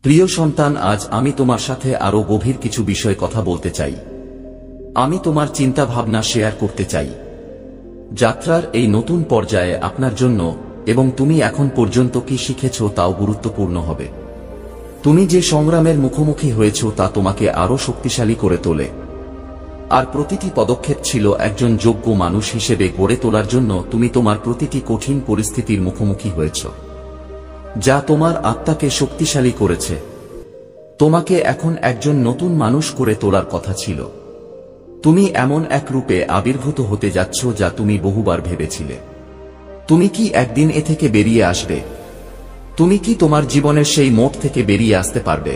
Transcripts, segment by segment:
প্রিয় সন্তান, আজ আমি তোমার সাথে আরো গভীর কিছু বিষয় কথা বলতে চাই। আমি তোমার চিন্তা ভাবনা শেয়ার করতে চাই। যাত্রার এই নতুন পর্যায়ে আপনার জন্য এবং তুমি এখন পর্যন্ত কি শিখেছ তাও গুরুত্বপূর্ণ হবে। তুমি যে সংগ্রামের মুখোমুখি হয়েছ তা তোমাকে আরো শক্তিশালী করে তোলে। আর প্রতিটি পদক্ষেপ ছিল একজন যোগ্য মানুষ হিসেবে গড়ে তোলার জন্য। তুমি তোমার প্রতিটি কঠিন পরিস্থিতির মুখোমুখি হয়েছ, যা তোমার আত্মাকে শক্তিশালী করেছে। তোমাকে এখন একজন নতুন মানুষ করে তোলার কথা ছিল। তুমি এমন এক রূপে আবির্ভূত হতে যাচ্ছ যা তুমি বহুবার ভেবেছিলে। তুমি কি একদিন এ থেকে বেরিয়ে আসবে? তুমি কি তোমার জীবনের সেই মোড় থেকে বেরিয়ে আসতে পারবে?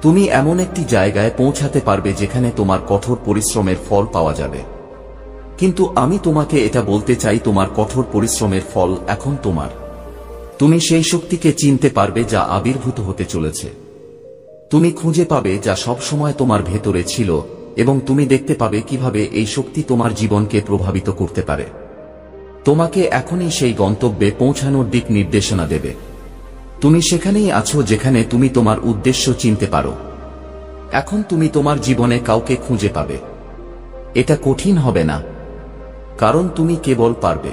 তুমি এমন একটি জায়গায় পৌঁছাতে পারবে যেখানে তোমার কঠোর পরিশ্রমের ফল পাওয়া যাবে। কিন্তু আমি তোমাকে এটা বলতে চাই, তোমার কঠোর পরিশ্রমের ফল এখন তোমার। তুমি সেই শক্তিকে চিনতে পারবে যা আবির্ভূত হতে চলেছে। তুমি খুঁজে পাবে যা সবসময় তোমার ভেতরে ছিল, এবং তুমি দেখতে পাবে কিভাবে এই শক্তি তোমার জীবনকে প্রভাবিত করতে পারে। তোমাকে এখনই সেই গন্তব্যে পৌঁছানোর দিক নির্দেশনা দেবে। তুমি সেখানেই আছো যেখানে তুমি তোমার উদ্দেশ্য চিনতে পারো। এখন তুমি তোমার জীবনে কাউকে খুঁজে পাবে। এটা কঠিন হবে না, কারণ তুমি কেবল পারবে।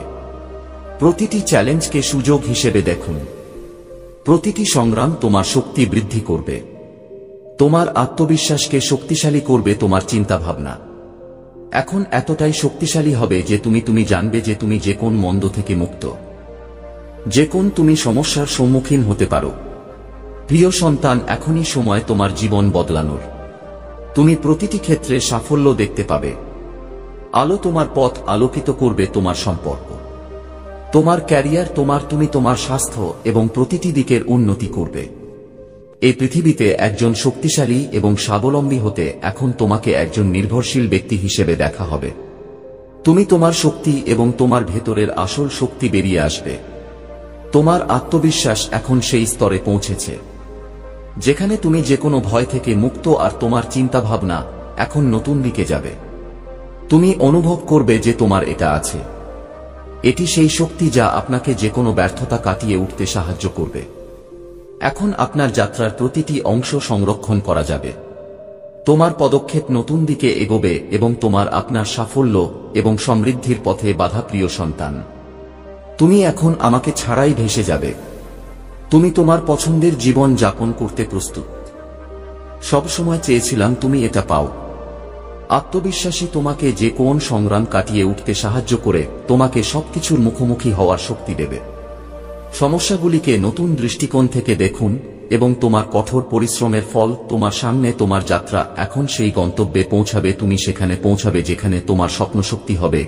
প্রতিটি চ্যালেঞ্জকে সুযোগ হিসেবে দেখুন। প্রতিটি সংগ্রাম তোমার শক্তি বৃদ্ধি করবে। তোমার আত্মবিশ্বাসকে শক্তিশালী করবে। তোমার চিন্তাভাবনা এখন এতটাই শক্তিশালী হবে যে তুমি জানবে যে তুমি যে কোন মন্দ থেকে মুক্ত, যে কোন তুমি সমস্যার সম্মুখীন হতে পারো। প্রিয় সন্তান, এখনই সময় তোমার জীবন বদলানোর। তুমি প্রতিটি ক্ষেত্রে সাফল্য দেখতে পাবে। আলো তোমার পথ আলোকিত করবে। তোমার সম্পর্ক, তোমার ক্যারিয়ার, তুমি তোমার স্বাস্থ্য এবং প্রতিটি দিকের উন্নতি করবে। এই পৃথিবীতে একজন শক্তিশালী এবং স্বাবলম্বী হতে এখন তোমাকে একজন নির্ভরশীল ব্যক্তি হিসেবে দেখা হবে। তুমি তোমার শক্তি এবং তোমার ভেতরের আসল শক্তি বেরিয়ে আসবে। তোমার আত্মবিশ্বাস এখন সেই স্তরে পৌঁছেছে যেখানে তুমি যে কোনো ভয় থেকে মুক্ত, আর তোমার চিন্তাভাবনা এখন নতুন দিকে যাবে। তুমি অনুভব করবে যে তোমার এটা আছে। এটি সেই শক্তি যা আপনাকে যে কোনো ব্যর্থতা কাটিয়ে উঠতে সাহায্য করবে। এখন আপনার যাত্রার প্রতিটি অংশ সংরক্ষণ করা যাবে। তোমার পদক্ষেপ নতুন দিকে এগোবে এবং তোমার আপনার সাফল্য এবং সমৃদ্ধির পথে বাধা। প্রিয় সন্তান, তুমি এখন আমাকে ছাড়াই ভেসে যাবে। তুমি তোমার পছন্দের জীবন যাপন করতে প্রস্তুত। সবসময় চেয়েছিলাম তুমি এটা পাও। আত্মবিশ্বাসী তোমাকে যে কোন সংগ্রাম কাটিয়ে উঠতে সাহায্য করে, তোমাকে সবকিছুর মুখোমুখি হওয়ার শক্তি দেবে। সমস্যাগুলিকে নতুন দৃষ্টিকোণ থেকে দেখুন এবং তোমার কঠোর পরিশ্রমের ফল তোমার সামনে। তোমার যাত্রা এখন সেই গন্তব্যে পৌঁছাবে। তুমি সেখানে পৌঁছাবে যেখানে তোমার স্বপ্নশক্তি হবে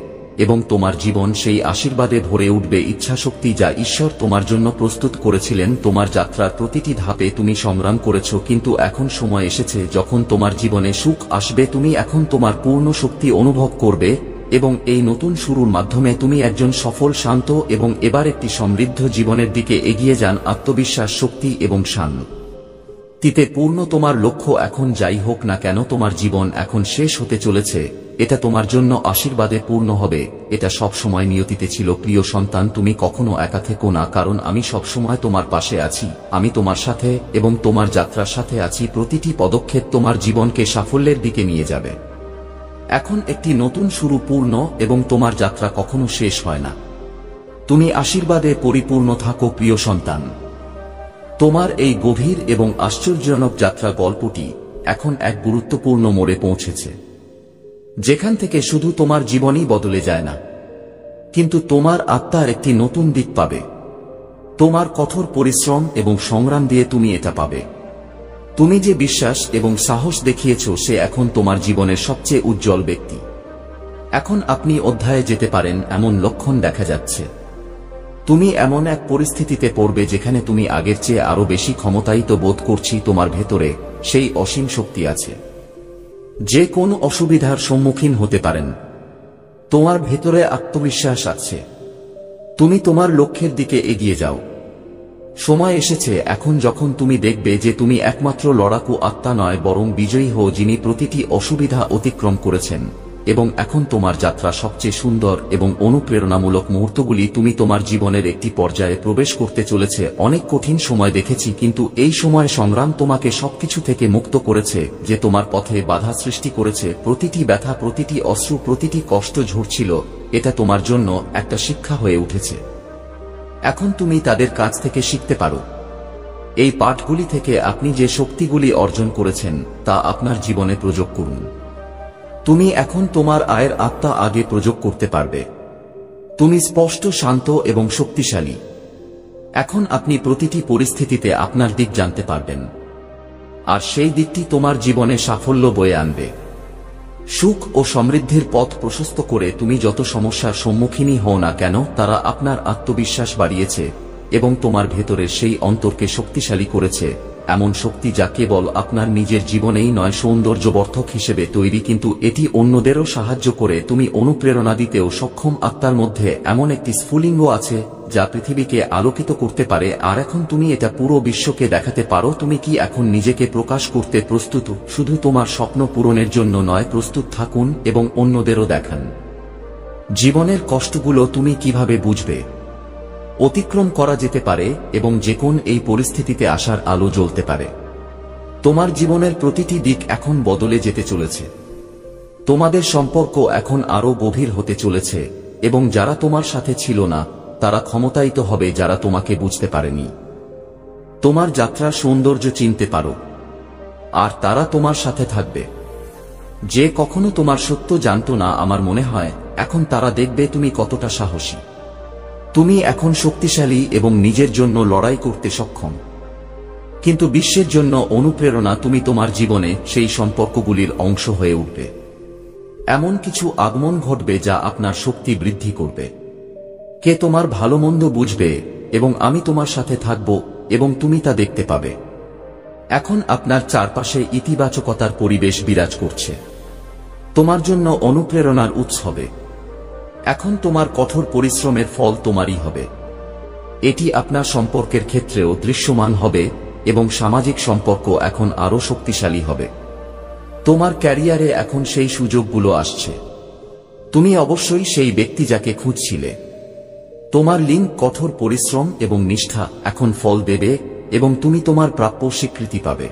এবং তোমার জীবন সেই আশীর্বাদে ভরে উঠবে। ইচ্ছাশক্তি যা ঈশ্বর তোমার জন্য প্রস্তুত করেছিলেন। তোমার যাত্রার প্রতিটি ধাপে তুমি সংগ্রাম করেছ, কিন্তু এখন সময় এসেছে যখন তোমার জীবনে সুখ আসবে। তুমি এখন তোমার পূর্ণ শক্তি অনুভব করবে এবং এই নতুন শুরুর মাধ্যমে তুমি একজন সফল, শান্ত এবং এবার একটি সমৃদ্ধ জীবনের দিকে এগিয়ে যান। আত্মবিশ্বাস, শক্তি এবং শান্তিতে পূর্ণ তোমার লক্ষ্য এখন যাই হোক না কেন, তোমার জীবন এখন শেষ হতে চলেছে। এটা তোমার জন্য আশীর্বাদে পূর্ণ হবে। এটা সবসময় নিয়তিতে ছিল। প্রিয় সন্তান, তুমি কখনো একা থেকো না, কারণ আমি সবসময় তোমার পাশে আছি। আমি তোমার সাথে এবং তোমার যাত্রার সাথে আছি। প্রতিটি পদক্ষেপ তোমার জীবনকে সাফল্যের দিকে নিয়ে যাবে। এখন একটি নতুন শুরু পূর্ণ এবং তোমার যাত্রা কখনো শেষ হয় না। তুমি আশীর্বাদে পরিপূর্ণ থাকো। প্রিয় সন্তান, তোমার এই গভীর এবং আশ্চর্যজনক যাত্রা গল্পটি এখন এক গুরুত্বপূর্ণ মোড়ে পৌঁছেছে, যেখান থেকে শুধু তোমার জীবনই বদলে যায় না, কিন্তু তোমার আত্মার একটি নতুন দিক পাবে। তোমার কঠোর পরিশ্রম এবং সংগ্রাম দিয়ে তুমি এটা পাবে। তুমি যে বিশ্বাস এবং সাহস দেখিয়েছ, সে এখন তোমার জীবনের সবচেয়ে উজ্জ্বল ব্যক্তি। এখন আপনি অধ্যায়ে যেতে পারেন এমন লক্ষণ দেখা যাচ্ছে। তুমি এমন এক পরিস্থিতিতে পড়বে যেখানে তুমি আগের চেয়ে আরো বেশি ক্ষমতায়িত বোধ করছি। তোমার ভেতরে সেই অসীম শক্তি আছে। যে কোন অসুবিধার সম্মুখীন হতে পারেন। তোমার ভেতরে আত্মবিশ্বাস আছে। তুমি তোমার লক্ষ্যের দিকে এগিয়ে যাও। সময় এসেছে এখন যখন তুমি দেখবে যে তুমি একমাত্র লড়াকু আত্মা নয়, বরং বিজয়ী হও, যিনি প্রতিটি অসুবিধা অতিক্রম করেছেন এবং এখন তোমার যাত্রা সবচেয়ে সুন্দর এবং অনুপ্রেরণামূলক মুহূর্তগুলি। তুমি তোমার জীবনের একটি পর্যায়ে প্রবেশ করতে চলেছে। অনেক কঠিন সময় দেখেছি, কিন্তু এই সময় সংগ্রাম তোমাকে সবকিছু থেকে মুক্ত করেছে, যে তোমার পথে বাধা সৃষ্টি করেছে। প্রতিটি ব্যথা, প্রতিটি অশ্রু, প্রতিটি কষ্ট ঝরছিল, এটা তোমার জন্য একটা শিক্ষা হয়ে উঠেছে। এখন তুমি তাদের কাছ থেকে শিখতে পারো। এই পাঠগুলি থেকে আপনি যে শক্তিগুলি অর্জন করেছেন তা আপনার জীবনে প্রয়োগ করুন। তুমি এখন তোমার আয়ের আত্মা আগে প্রয়োগ করতে পারবে। তুমি স্পষ্ট, শান্ত এবং শক্তিশালী। এখন আপনি প্রতিটি পরিস্থিতিতে আপনার দিক জানতে পারবেন, আর সেই দিকটি তোমার জীবনে সাফল্য বয়ে আনবে। সুখ ও সমৃদ্ধির পথ প্রশস্ত করে তুমি যত সমস্যার সম্মুখীনই হও না কেন, তারা আপনার আত্মবিশ্বাস বাড়িয়েছে এবং তোমার ভেতরের সেই অন্তরকে শক্তিশালী করেছে। এমন শক্তি যা কেবল আপনার নিজের জীবনেই নয়, সৌন্দর্যবর্ধক হিসেবে তৈরি, কিন্তু এটি অন্যদেরও সাহায্য করে। তুমি অনুপ্রেরণা দিতেও সক্ষম। আত্মার মধ্যে এমন একটি স্ফুলিঙ্গ আছে যা পৃথিবীকে আলোকিত করতে পারে, আর এখন তুমি এটা পুরো বিশ্বকে দেখাতে পারো। তুমি কি এখন নিজেকে প্রকাশ করতে প্রস্তুত? শুধু তোমার স্বপ্ন পূরণের জন্য নয়, প্রস্তুত থাকুন এবং অন্যদেরও দেখান। জীবনের কষ্টগুলো তুমি কিভাবে বুঝবে অতিক্রম করা যেতে পারে এবং যে কোন এই পরিস্থিতিতে আসার আলো জ্বলতে পারে। তোমার জীবনের প্রতিটি দিক এখন বদলে যেতে চলেছে। তোমাদের সম্পর্ক এখন আরো গভীর হতে চলেছে এবং যারা তোমার সাথে ছিল না তারা ক্ষমতায়িত হবে, যারা তোমাকে বুঝতে পারেনি। তোমার যাত্রার সৌন্দর্য চিনতে পারো, আর তারা তোমার সাথে থাকবে। যে কখনো তোমার সত্য জানতো না, আমার মনে হয় এখন তারা দেখবে তুমি কতটা সাহসী। তুমি এখন শক্তিশালী এবং নিজের জন্য লড়াই করতে সক্ষম, কিন্তু বিশ্বের জন্য অনুপ্রেরণা। তুমি তোমার জীবনে সেই সম্পর্কগুলির অংশ হয়ে উঠবে। এমন কিছু আগমন ঘটবে যা আপনার শক্তি বৃদ্ধি করবে। কে তোমার ভালো মন্দ বুঝবে এবং আমি তোমার সাথে থাকব এবং তুমি তা দেখতে পাবে। এখন আপনার চারপাশে ইতিবাচকতার পরিবেশ বিরাজ করছে, তোমার জন্য অনুপ্রেরণার উৎস হবে। এখন তোমার কঠোর পরিশ্রমের ফল তোমারই হবে। এটি আপনার সম্পর্কের ক্ষেত্রেও দৃশ্যমান হবে এবং সামাজিক সম্পর্ক এখন আরো শক্তিশালী হবে। তোমার ক্যারিয়ারে এখন সেই সুযোগগুলো আসছে। তুমি অবশ্যই সেই ব্যক্তি যাকে খুঁজছিলে। তোমার লিঙ্ক, কঠোর পরিশ্রম এবং নিষ্ঠা এখন ফল দেবে এবং তুমি তোমার প্রাপ্য স্বীকৃতি পাবে।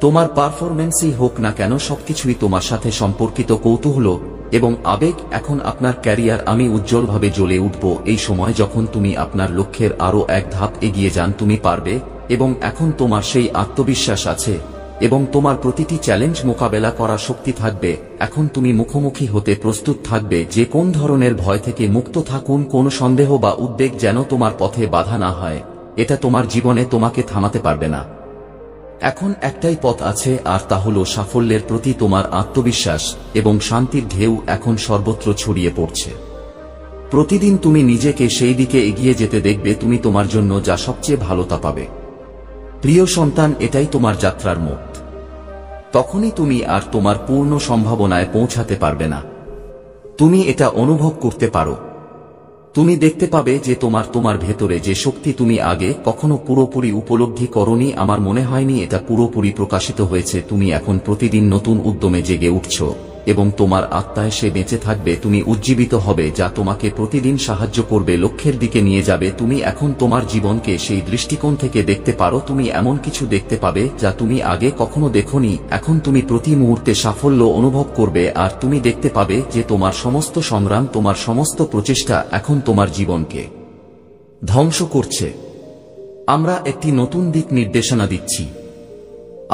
তোমার পারফরম্যান্সই হোক না কেন, সবকিছুই তোমার সাথে সম্পর্কিত। কৌতূহল এবং আবেগ এখন আপনার ক্যারিয়ার। আমি উজ্জ্বলভাবে জ্বলে উঠব। এই সময় যখন তুমি আপনার লক্ষ্যের আরো এক ধাপ এগিয়ে যান, তুমি পারবে এবং এখন তোমার সেই আত্মবিশ্বাস আছে এবং তোমার প্রতিটি চ্যালেঞ্জ মোকাবেলা করার শক্তি থাকবে। এখন তুমি মুখোমুখি হতে প্রস্তুত থাকবে। যে কোন ধরনের ভয় থেকে মুক্ত থাকুন। কোনো সন্দেহ বা উদ্বেগ যেন তোমার পথে বাধা না হয়। এটা তোমার জীবনে তোমাকে থামাতে পারবে না। এখন একটাই পথ আছে, আর তা হলো সাফল্যের প্রতি তোমার আত্মবিশ্বাস এবং শান্তির ঢেউ এখন সর্বত্র ছড়িয়ে পড়ছে। প্রতিদিন তুমি নিজেকে সেই দিকে এগিয়ে যেতে দেখবে। তুমি তোমার জন্য যা সবচেয়ে ভালো তা পাবে। প্রিয় সন্তান, এটাই তোমার যাত্রার মোড়। তখনই তুমি আর তোমার পূর্ণ সম্ভাবনায় পৌঁছাতে পারবে না। তুমি এটা অনুভব করতে পারো। তুমি দেখতে পাবে যে তোমার ভেতরে যে শক্তি তুমি আগে কখনো পুরোপুরি উপলব্ধি করনি। আমার মনে হয়নি এটা পুরোপুরি প্রকাশিত হয়েছে। তুমি এখন প্রতিদিন নতুন উদ্যমে জেগে উঠছো এবং তোমার আত্মায় সে বেঁচে থাকবে। তুমি উজ্জীবিত হবে, যা তোমাকে প্রতিদিন সাহায্য করবে, লক্ষ্যের দিকে নিয়ে যাবে। তুমি এখন তোমার জীবনকে সেই দৃষ্টিকোণ থেকে দেখতে পারো। তুমি এমন কিছু দেখতে পাবে যা তুমি আগে কখনো দেখোনি। এখন তুমি প্রতি মুহূর্তে সাফল্য অনুভব করবে, আর তুমি দেখতে পাবে যে তোমার সমস্ত সংগ্রাম, তোমার সমস্ত প্রচেষ্টা এখন তোমার জীবনকে ধ্বংস করছে। আমরা একটি নতুন দিক নির্দেশনা দিচ্ছি।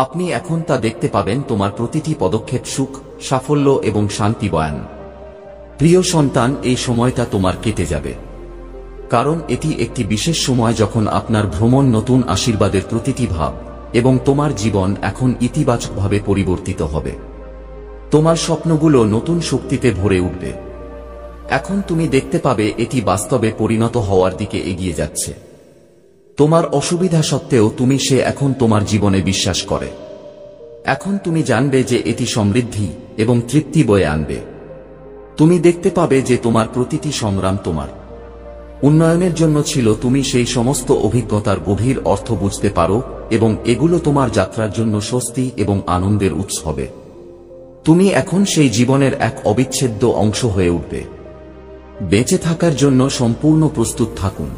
আপনি এখন তা দেখতে পাবেন। তোমার প্রতিটি পদক্ষেপ সুখ, সাফল্য এবং শান্তি বয়ান। প্রিয় সন্তান, এই সময়টা তোমার কেটে যাবে, কারণ এটি একটি বিশেষ সময় যখন আপনার ভ্রমণ নতুন আশীর্বাদের প্রতিটি ভাব এবং তোমার জীবন এখন ইতিবাচকভাবে পরিবর্তিত হবে। তোমার স্বপ্নগুলো নতুন শক্তিতে ভরে উঠবে। এখন তুমি দেখতে পাবে এটি বাস্তবে পরিণত হওয়ার দিকে এগিয়ে যাচ্ছে। তোমার অসুবিধা সত্ত্বেও তুমি সে এখন তোমার জীবনে বিশ্বাস করে। এখন তুমি জানবে যে এটি সমৃদ্ধি এবং তৃপ্তি বয়ে আনবে। তুমি দেখতে পাবে যে তোমার প্রতিটি সংগ্রাম তোমার উন্নয়নের জন্য ছিল। তুমি সেই সমস্ত অভিজ্ঞতার গভীর অর্থ বুঝতে পারো এবং এগুলো তোমার যাত্রার জন্য স্বস্তি এবং আনন্দের উৎস হবে। তুমি এখন সেই জীবনের এক অবিচ্ছেদ্য অংশ হয়ে উঠবে। বেঁচে থাকার জন্য সম্পূর্ণ প্রস্তুত থাকুন।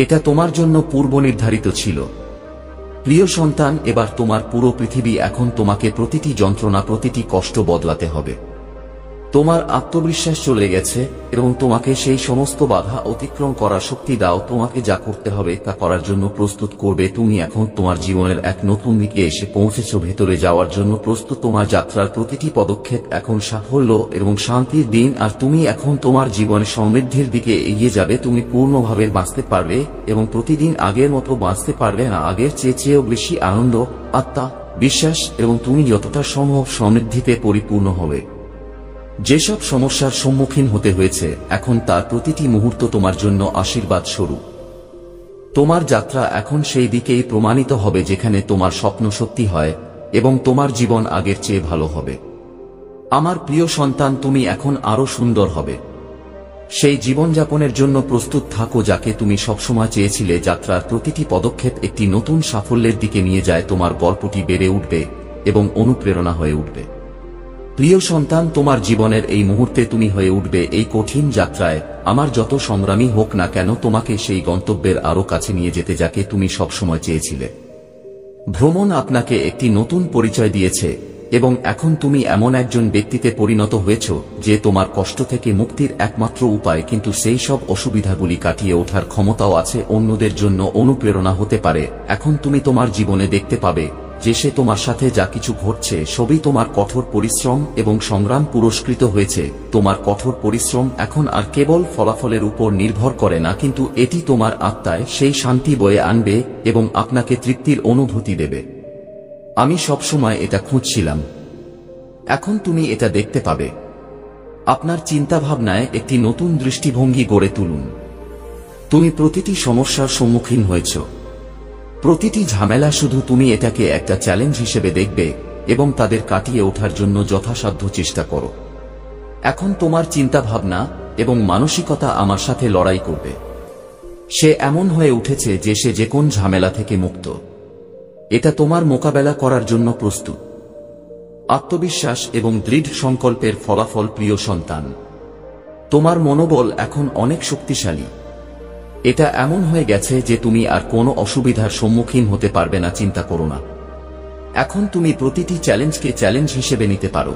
এটা তোমার জন্য পূর্ব নির্ধারিত ছিল। প্রিয় সন্তান, এবার তোমার পুরো পৃথিবী এখন তোমাকে প্রতিটি যন্ত্রণা, প্রতিটি কষ্ট বদলাতে হবে। তোমার আত্মবিশ্বাস চলে গেছে এবং তোমাকে সেই সমস্ত বাধা অতিক্রম করার শক্তি দাও। তোমাকে যা করতে হবে তা করার জন্য প্রস্তুত করবে। তুমি এখন তোমার জীবনের এক নতুন দিকে এসে পৌঁছেছ, ভেতরে যাওয়ার জন্য প্রস্তুত। তোমার যাত্রার প্রতিটি পদক্ষেপ এখন সাফল্য এবং শান্তির দিন, আর তুমি এখন তোমার জীবনে সমৃদ্ধির দিকে এগিয়ে যাবে। তুমি পূর্ণভাবে বাঁচতে পারবে এবং প্রতিদিন আগের মতো বাঁচতে পারবে না, আগের চেয়েও বেশি আনন্দ, আত্মা, বিশ্বাস এবং তুমি যতটা সম্ভব সমৃদ্ধিতে পরিপূর্ণ হবে। যেসব সমস্যার সম্মুখীন হতে হয়েছে, এখন তার প্রতিটি মুহূর্ত তোমার জন্য আশীর্বাদ স্বরূপ। তোমার যাত্রা এখন সেই দিকেই প্রমাণিত হবে যেখানে তোমার স্বপ্ন সত্যি হয় এবং তোমার জীবন আগের চেয়ে ভালো হবে। আমার প্রিয় সন্তান, তুমি এখন আরো সুন্দর হবে। সেই জীবনযাপনের জন্য প্রস্তুত থাকো যাকে তুমি সবসময় চেয়েছিলে। যাত্রার প্রতিটি পদক্ষেপ একটি নতুন সাফল্যের দিকে নিয়ে যায়। তোমার গল্পটি বেড়ে উঠবে এবং অনুপ্রেরণা হয়ে উঠবে। প্রিয় সন্তান, তোমার জীবনের এই মুহূর্তে তুমি হয়ে উঠবে এই কঠিন যাত্রায়। আমার যত সংগ্রামী হোক না কেন, তোমাকে সেই গন্তব্যের আরো কাছে নিয়ে যেতে যাকে তুমি সবসময় চেয়েছিলে। ভ্রমণ আপনাকে একটি নতুন পরিচয় দিয়েছে এবং এখন তুমি এমন একজন ব্যক্তিতে পরিণত হয়েছ যে তোমার কষ্ট থেকে মুক্তির একমাত্র উপায়, কিন্তু সেই সব অসুবিধাগুলি কাটিয়ে ওঠার ক্ষমতাও আছে, অন্যদের জন্য অনুপ্রেরণা হতে পারে। এখন তুমি তোমার জীবনে দেখতে পাবে যে সে তোমার সাথে যা কিছু ঘটছে সবই তোমার কঠোর পরিশ্রম এবং সংগ্রাম পুরস্কৃত হয়েছে। তোমার কঠোর পরিশ্রম এখন আর কেবল ফলাফলের উপর নির্ভর করে না, কিন্তু এটি তোমার আত্মায় সেই শান্তি বয়ে আনবে এবং আপনাকে তৃপ্তির অনুভূতি দেবে। আমি সবসময় এটা খুঁজছিলাম। এখন তুমি এটা দেখতে পাবে। আপনার চিন্তাভাবনায় একটি নতুন দৃষ্টিভঙ্গি গড়ে তুলুন। তুমি প্রতিটি সমস্যার সম্মুখীন হয়েছ, প্রতিটি ঝামেলা, শুধু তুমি এটাকে একটা চ্যালেঞ্জ হিসেবে দেখবে এবং তাদের কাটিয়ে ওঠার জন্য যথাসাধ্য চেষ্টা করো। এখন তোমার চিন্তাভাবনা এবং মানসিকতা আমার সাথে লড়াই করবে। সে এমন হয়ে উঠেছে যে সে যে কোন ঝামেলা থেকে মুক্ত। এটা তোমার মোকাবেলা করার জন্য প্রস্তুত। আত্মবিশ্বাস এবং দৃঢ় সংকল্পের ফলাফল। প্রিয় সন্তান, তোমার মনোবল এখন অনেক শক্তিশালী। এটা এমন হয়ে গেছে যে তুমি আর কোনো অসুবিধার সম্মুখীন হতে পারবে না। চিন্তা করো না। এখন তুমি প্রতিটি চ্যালেঞ্জকে চ্যালেঞ্জ হিসেবে নিতে পারো।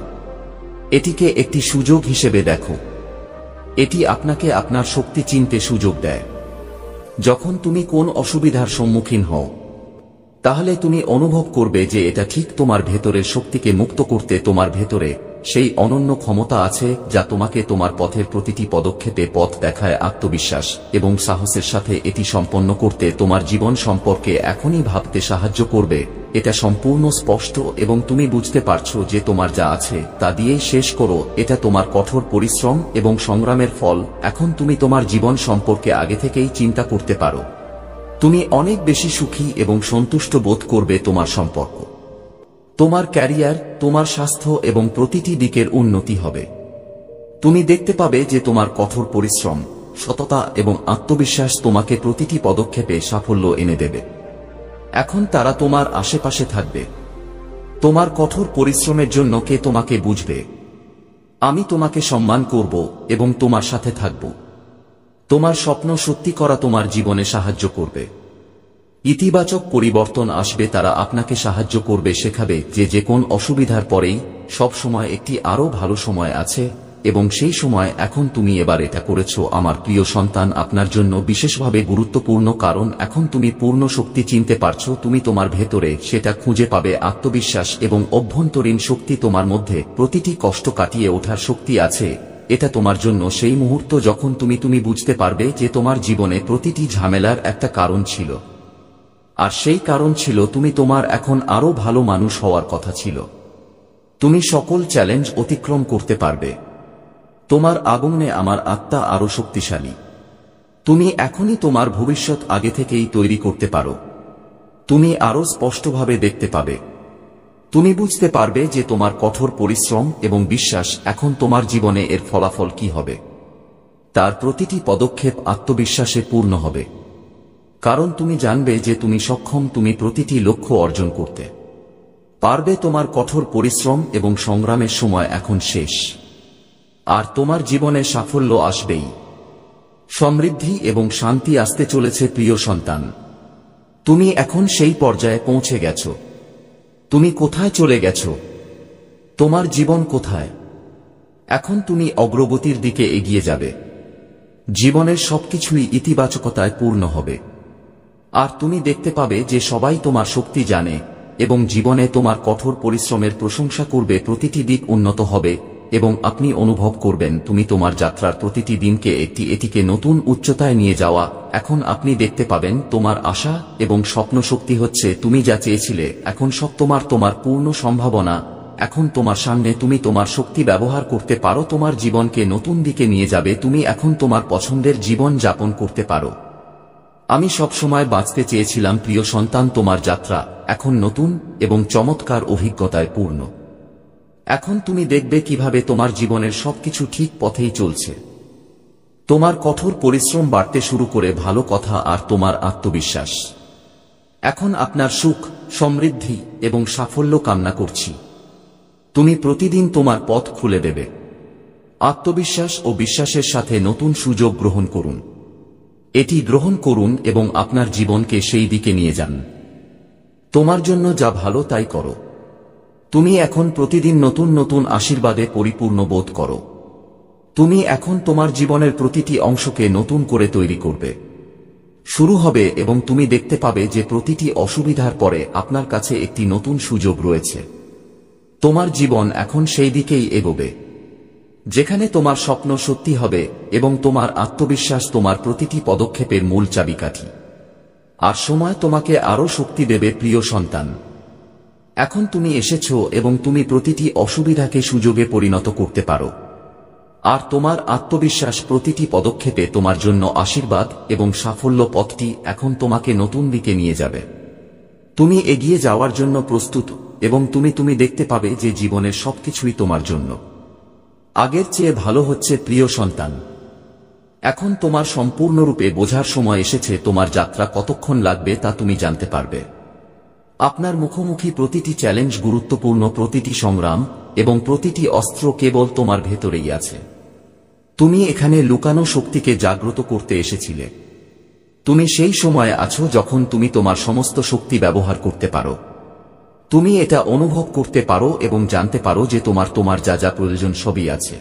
এটিকে একটি সুযোগ হিসেবে দেখো। এটি আপনাকে আপনার শক্তি চিনতে সুযোগ দেয়। যখন তুমি কোন অসুবিধার সম্মুখীন হও, তাহলে তুমি অনুভব করবে যে এটা ঠিক তোমার ভেতরের শক্তিকে মুক্ত করতে। তোমার ভেতরে সেই অনন্য ক্ষমতা আছে যা তোমাকে তোমার পথের প্রতিটি পদক্ষেপে পথ দেখায়। আত্মবিশ্বাস এবং সাহসের সাথে এটি সম্পন্ন করতে তোমার জীবন সম্পর্কে এখনই ভাবতে সাহায্য করবে। এটা সম্পূর্ণ স্পষ্ট এবং তুমি বুঝতে পারছো যে তোমার যা আছে তা দিয়েই শেষ করো। এটা তোমার কঠোর পরিশ্রম এবং সংগ্রামের ফল। এখন তুমি তোমার জীবন সম্পর্কে আগে থেকেই চিন্তা করতে পারো। তুমি অনেক বেশি সুখী এবং সন্তুষ্ট বোধ করবে। তোমার সম্পর্ক, তোমার ক্যারিয়ার, তোমার স্বাস্থ্য এবং প্রতিটি দিকের উন্নতি হবে। তুমি দেখতে পাবে যে তোমার কঠোর পরিশ্রম, সততা এবং আত্মবিশ্বাস তোমাকে প্রতিটি পদক্ষেপে সাফল্য এনে দেবে। এখন তারা তোমার আশেপাশে থাকবে। তোমার কঠোর পরিশ্রমের জন্য কে তোমাকে বুঝবে? আমি তোমাকে সম্মান করব এবং তোমার সাথে থাকব। তোমার স্বপ্ন সত্যি করা তোমার জীবনে সাহায্য করবে। ইতিবাচক পরিবর্তন আসবে। তারা আপনাকে সাহায্য করবে, শেখাবে যে কোন অসুবিধার পরেই সব সময় একটি আরো ভালো সময় আছে এবং সেই সময় এখন তুমি এবার এটা করেছো। আমার প্রিয় সন্তান, আপনার জন্য বিশেষভাবে গুরুত্বপূর্ণ, কারণ এখন তুমি পূর্ণ শক্তি চিনতে পারছো। তুমি তোমার ভেতরে সেটা খুঁজে পাবে। আত্মবিশ্বাস এবং অভ্যন্তরীণ শক্তি তোমার মধ্যে প্রতিটি কষ্ট কাটিয়ে ওঠার শক্তি আছে। এটা তোমার জন্য সেই মুহূর্ত যখন তুমি বুঝতে পারবে যে তোমার জীবনে প্রতিটি ঝামেলার একটা কারণ ছিল, আর সেই কারণ ছিল তুমি তোমার এখন আরো ভালো মানুষ হওয়ার কথা ছিল। তুমি সকল চ্যালেঞ্জ অতিক্রম করতে পারবে। তোমার আগমনে আমার আত্মা আরো শক্তিশালী। তুমি এখনই তোমার ভবিষ্যৎ আগে থেকেই তৈরি করতে পারো। তুমি আরো স্পষ্টভাবে দেখতে পাবে। তুমি বুঝতে পারবে যে তোমার কঠোর পরিশ্রম এবং বিশ্বাস এখন তোমার জীবনে এর ফলাফল কি হবে। তার প্রতিটি পদক্ষেপ আত্মবিশ্বাসে পূর্ণ হবে, কারণ তুমি জানবে যে তুমি সক্ষম। তুমি প্রতিটি লক্ষ্য অর্জন করতে পারবে। তোমার কঠোর পরিশ্রম এবং সংগ্রামের সময় এখন শেষ, আর তোমার জীবনে সাফল্য আসবেই। সমৃদ্ধি এবং শান্তি আসতে চলেছে প্রিয় সন্তান। তুমি এখন সেই পর্যায়ে পৌঁছে গেছো। তুমি কোথায় চলে গেছো? তোমার জীবন কোথায়? এখন তুমি অগ্রগতির দিকে এগিয়ে যাবে। জীবনের সবকিছুই ইতিবাচকতায় পূর্ণ হবে। আর তুমি দেখতে পাবে যে সবাই তোমার শক্তি জানে এবং জীবনে তোমার কঠোর পরিশ্রমের প্রশংসা করবে। প্রতিটি দিক উন্নত হবে এবং আপনি অনুভব করবেন তুমি তোমার যাত্রার প্রতিটি দিনকে এটিকে নতুন উচ্চতায় নিয়ে যাওয়া। এখন আপনি দেখতে পাবেন তোমার আশা এবং স্বপ্ন শক্তি হচ্ছে তুমি যা চেয়েছিলে এখন সব তোমার পূর্ণ সম্ভাবনা এখন তোমার সামনে। তুমি তোমার শক্তি ব্যবহার করতে পারো, তোমার জীবনকে নতুন দিকে নিয়ে যাবে। তুমি এখন তোমার পছন্দের জীবন যাপন করতে পারো। আমি সবসময় বাঁচতে চেয়েছিলাম প্রিয় সন্তান। তোমার যাত্রা এখন নতুন এবং চমৎকার অভিজ্ঞতায় পূর্ণ। এখন তুমি দেখবে কিভাবে তোমার জীবনের সবকিছু ঠিক পথেই চলছে। তোমার কঠোর পরিশ্রম বাড়তে শুরু করে ভালো কথা আর তোমার আত্মবিশ্বাস। এখন আপনার সুখ, সমৃদ্ধি এবং সাফল্য কামনা করছি। তুমি প্রতিদিন তোমার পথ খুলে দেবে। আত্মবিশ্বাস ও বিশ্বাসের সাথে নতুন সুযোগ গ্রহণ করুন। এটি গ্রহণ করুন এবং আপনার জীবনকে সেই দিকে নিয়ে যান। তোমার জন্য যা ভালো তাই করো। তুমি এখন প্রতিদিন নতুন নতুন আশীর্বাদে পরিপূর্ণ বোধ করো। তুমি এখন তোমার জীবনের প্রতিটি অংশকে নতুন করে তৈরি করবে। শুরু হবে এবং তুমি দেখতে পাবে যে প্রতিটি অসুবিধার পরে আপনার কাছে একটি নতুন সুযোগ রয়েছে। তোমার জীবন এখন সেই দিকেই এগোবে, যেখানে তোমার স্বপ্ন সত্যি হবে এবং তোমার আত্মবিশ্বাস তোমার প্রতিটি পদক্ষেপের মূল চাবিকাঠি। আর সময় তোমাকে আরও শক্তি দেবে প্রিয় সন্তান। এখন তুমি এসেছো এবং তুমি প্রতিটি অসুবিধাকে সুযোগে পরিণত করতে পারো। আর তোমার আত্মবিশ্বাস প্রতিটি পদক্ষেপে তোমার জন্য আশীর্বাদ এবং সাফল্য। পথটি এখন তোমাকে নতুন দিকে নিয়ে যাবে। তুমি এগিয়ে যাওয়ার জন্য প্রস্তুত এবং তুমি দেখতে পাবে যে জীবনের সবকিছুই তোমার জন্য আগের চেয়ে ভালো হচ্ছে প্রিয় সন্তান। এখন তোমার সম্পূর্ণরূপে বোঝার সময় এসেছে তোমার যাত্রা কতক্ষণ লাগবে তা তুমি জানতে পারবে। আপনার মুখোমুখি প্রতিটি চ্যালেঞ্জ গুরুত্বপূর্ণ, প্রতিটি সংগ্রাম এবং প্রতিটি অস্ত্র কেবল তোমার ভেতরেই আছে। তুমি এখানে লুকানো শক্তিকে জাগ্রত করতে এসেছিলে। তুমি সেই সময়ে আছো যখন তুমি তোমার সমস্ত শক্তি ব্যবহার করতে পারো। তুমি এটা অনুভব করতে পারো এবং জানতে পারো যে তোমার যা যা প্রয়োজন সবই আছে।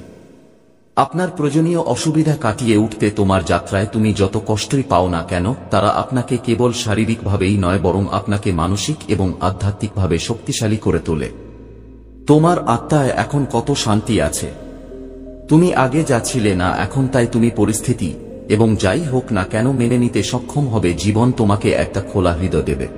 আপনার প্রয়োজনীয় অসুবিধা কাটিয়ে উঠতে তোমার যাত্রায় তুমি যত কষ্টই পাও না কেন তারা আপনাকে কেবল শারীরিকভাবেই নয় বরং আপনাকে মানসিক এবং আধ্যাত্মিকভাবে শক্তিশালী করে তোলে। তোমার আত্মায় এখন কত শান্তি আছে। তুমি আগে যা ছিলে না এখন তাই তুমি পরিস্থিতি এবং যাই হোক না কেন মেনে নিতে সক্ষম হবে। জীবন তোমাকে একটা খোলা হৃদয় দেবে।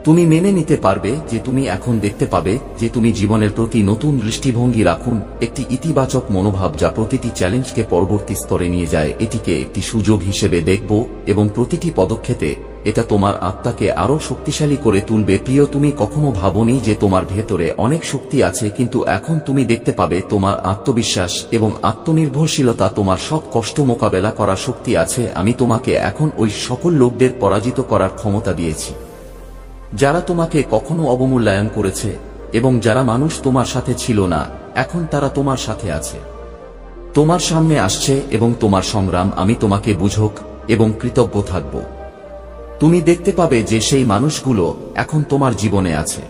তুমি মেনে নিতে পারবে যে তুমি এখন দেখতে পাবে যে তুমি জীবনের প্রতি নতুন দৃষ্টিভঙ্গি রাখুন, একটি ইতিবাচক মনোভাব যা প্রতিটি চ্যালেঞ্জকে পরবর্তী স্তরে নিয়ে যায়। এটিকে একটি সুযোগ হিসেবে দেখব এবং প্রতিটি পদক্ষেপে এটা তোমার আত্মাকে আরও শক্তিশালী করে তুলবে। প্রিয়, তুমি কখনো ভাবনি যে তোমার ভেতরে অনেক শক্তি আছে, কিন্তু এখন তুমি দেখতে পাবে তোমার আত্মবিশ্বাস এবং আত্মনির্ভরশীলতা, তোমার সব কষ্ট মোকাবেলা করার শক্তি আছে। আমি তোমাকে এখন ওই সকল লোকদের পরাজিত করার ক্ষমতা দিয়েছি যারা তোমাকে কখনো অবমূল্যায়ন করেছে এবং যারা মানুষ তোমার সাথে ছিল না, এখন তারা তোমার সাথে আছে, তোমার সামনে আসছে এবং তোমার সংগ্রাম আমি তোমাকে বুঝক এবং কৃতজ্ঞ থাকব। তুমি দেখতে পাবে যে সেই মানুষগুলো এখন তোমার জীবনে আছে।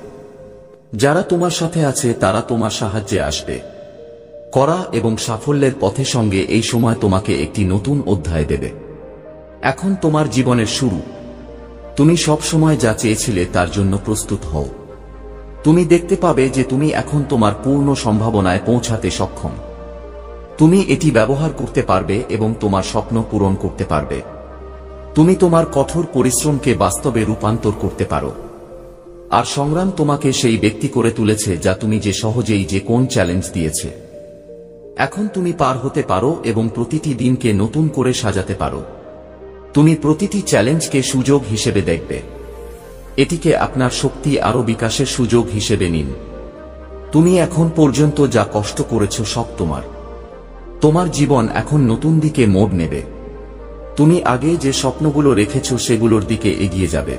যারা তোমার সাথে আছে তারা তোমার সাহায্যে আসবে করা এবং সাফল্যের পথে সঙ্গে এই সময় তোমাকে একটি নতুন অধ্যায় দেবে। এখন তোমার জীবনের শুরু। তুমি সব সময় যা চেয়েছিলে তার জন্য প্রস্তুত হও। তুমি দেখতে পাবে যে তুমি এখন তোমার পূর্ণ সম্ভাবনায় পৌঁছাতে সক্ষম। তুমি এটি ব্যবহার করতে পারবে এবং তোমার স্বপ্ন পূরণ করতে পারবে। তুমি তোমার কঠোর পরিশ্রমকে বাস্তবে রূপান্তর করতে পারো। আর সংগ্রাম তোমাকে সেই ব্যক্তি করে তুলেছে যা তুমি যে সহজেই যে কোন চ্যালেঞ্জ দিয়েছে। এখন তুমি পার হতে পারো এবং প্রতিটি দিনকে নতুন করে সাজাতে পারো। তুমি প্রতিটি চ্যালেঞ্জকে সুযোগ হিসেবে দেখবে। এটিকে আপনার শক্তি আরও বিকাশের সুযোগ হিসেবে নিন। তুমি এখন পর্যন্ত যা কষ্ট করেছ সব তোমার জীবন এখন নতুন দিকে মোড় নেবে। তুমি আগে যে স্বপ্নগুলো রেখেছ সেগুলোর দিকে এগিয়ে যাবে।